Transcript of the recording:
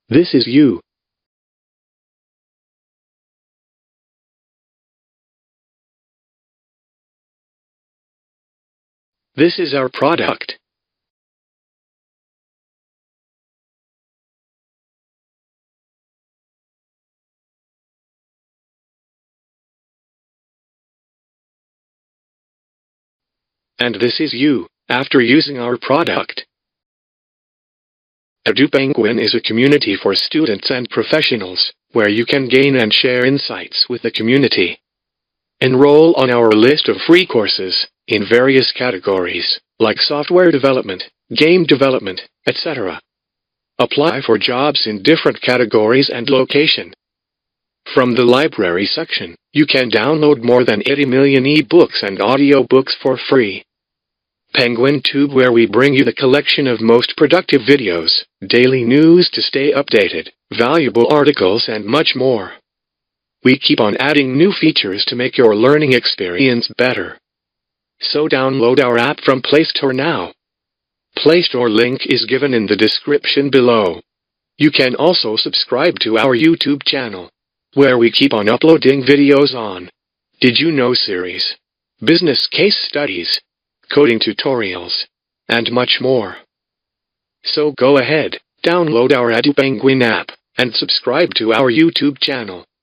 This is you. This is our product. And this is you, after using our product. Edupenguin is a community for students and professionals, where you can gain and share insights with the community. Enroll on our list of free courses, in various categories, like software development, game development, etc. Apply for jobs in different categories and location. From the library section, you can download more than 80 million e-books and audiobooks for free. PenguinTube, where we bring you the collection of most productive videos, daily news to stay updated, valuable articles and much more. We keep on adding new features to make your learning experience better. So download our app from Play Store now. Play Store link is given in the description below. You can also subscribe to our YouTube channel, where we keep on uploading videos on Did You Know series, business case studies, coding tutorials, and much more. So go ahead, download our Edupenguin app, and subscribe to our YouTube channel.